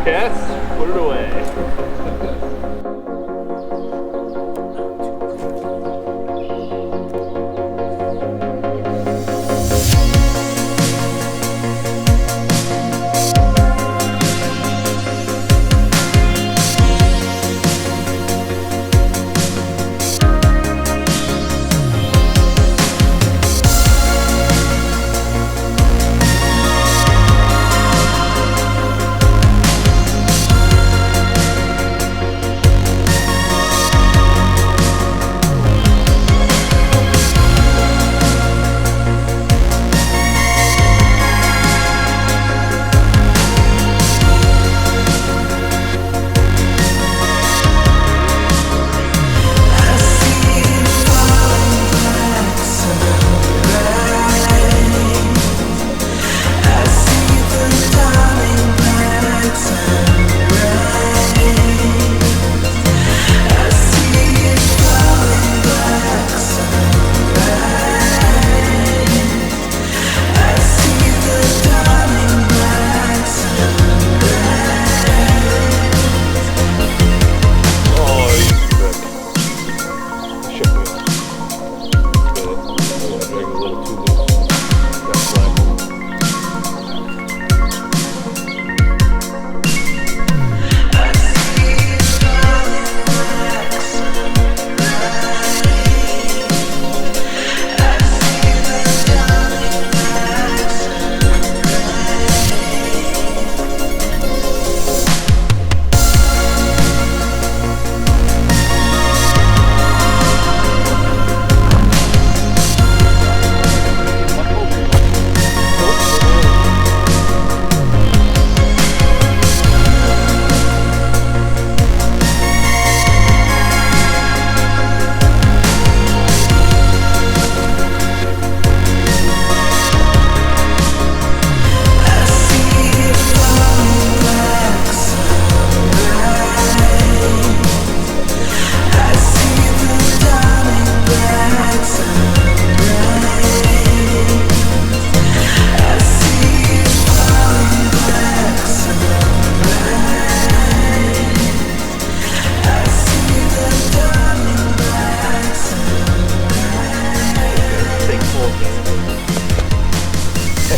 Cass, put it away.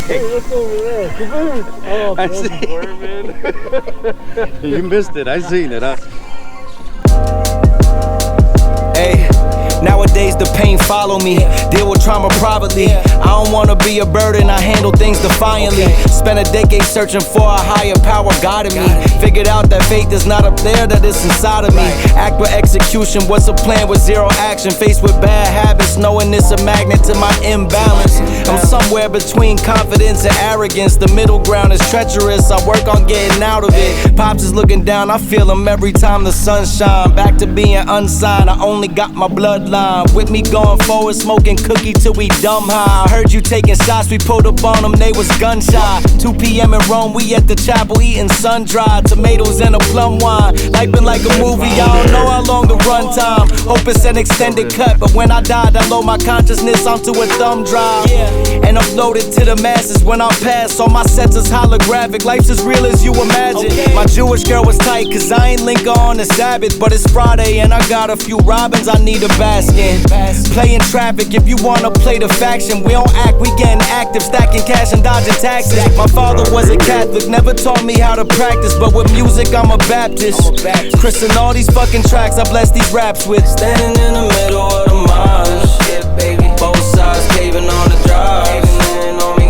Hey, look over there. Kaboom! Oh, I see. You missed it. I seen it. Hey, nowadays the pain follow me. Deal with trauma privately. I don't wanna be a burden. I handle things defiantly. Spent a decade searching for a higher power guiding me. Figured out that faith is not up there, that it's inside of me. Act with execution. What's a plan with zero action? Faced with bad habits, knowing it's a magnet to my imbalance. I'm somewhere between confidence and arrogance. The middle ground is treacherous. I work on getting out of it. Pops is looking down. I feel him every time the sun shine. Back to being unsigned. I only got my bloodline with me going forward, smoking cookie till we dumb high. I heard you taking shots. We pulled up on them. They was gun shy. 2 p.m. in Rome. We at the chapel eating sun-dried tomatoes and a plum wine. Life been like a movie. I don't know how long the run time. Hope it's an extended cut. But when I died, I load my consciousness onto a thumb drive. And upload it to the masses when I pass. All my sets is holographic. Life's as real as you imagine. My Jewish girl was tight, cause I ain't link on the Sabbath. But it's Friday and I got a few robins I need a bask in. Playing traffic if you wanna play the faction. We don't act, we getting active. Stacking cash and dodging taxes. My father was a Catholic, never taught me how to practice. But with music I'm a Baptist. Chris and all these fucking tracks I bless these raps with. Standing in the middle of the marsh, yeah, baby. Both sides caving on the drive.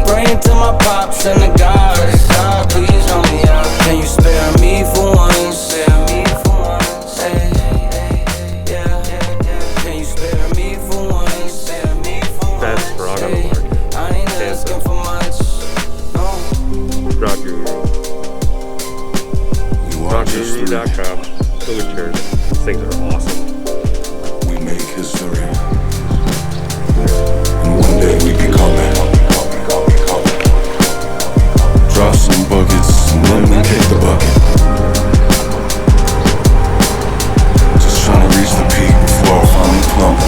Praying to my pops and the gods. God, please help me out. Can you spare me for once? Spare me for once. Hey, hey, hey, yeah. Can you spare me for once? Spare me for once. That's brought on the market. I ain't asking for much. No. Rock Guru. RockGuru.com. Go get yours. These things are awesome. We make history. And one day we be coming. Drop some buckets and then we kick the bucket. Just trying to reach the peak before I finally plummet.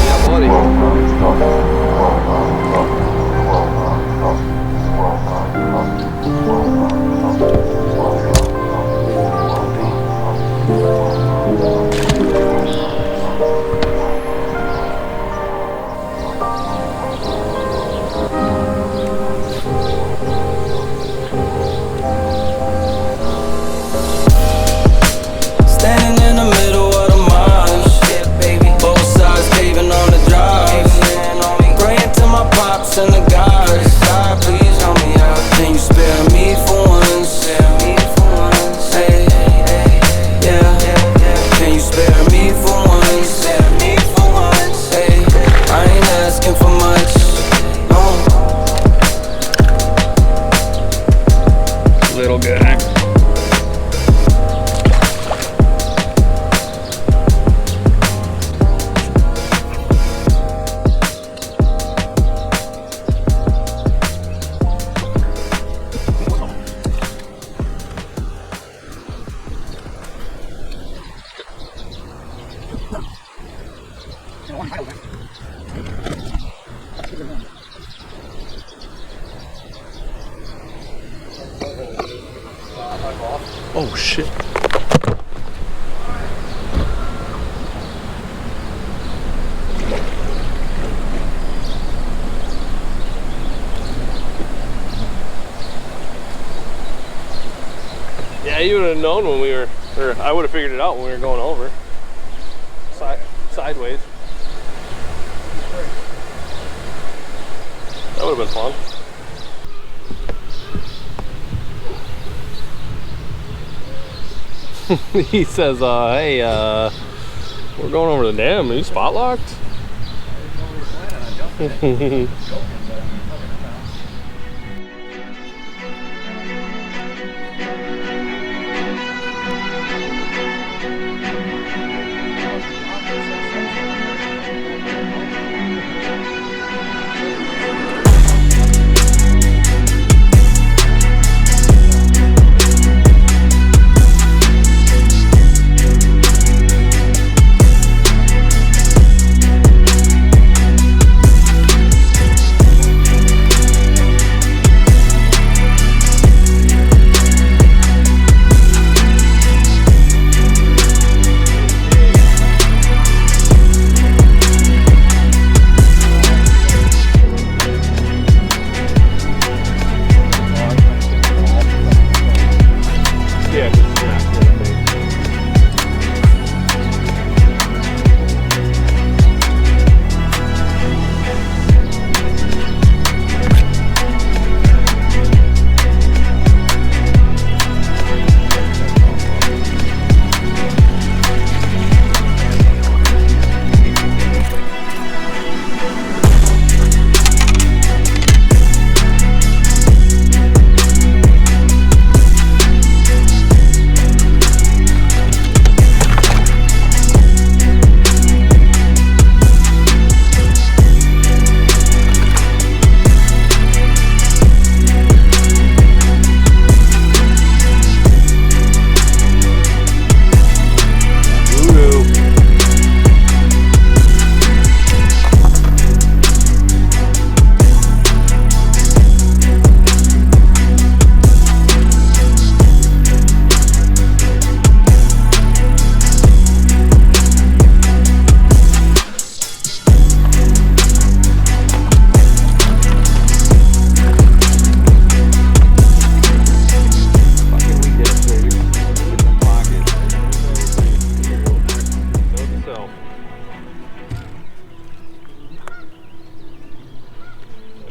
little guy. Oh shit. Yeah, you would have known when we were, or I would have figured it out when we were going over. Sideways. That would have been fun. He says, hey, we're going over the dam. Are you spot locked?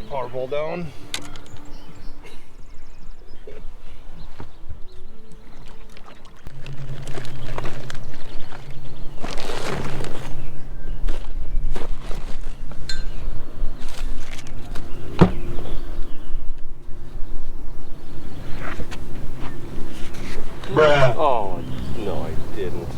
Power pull down. Oh, no, I didn't.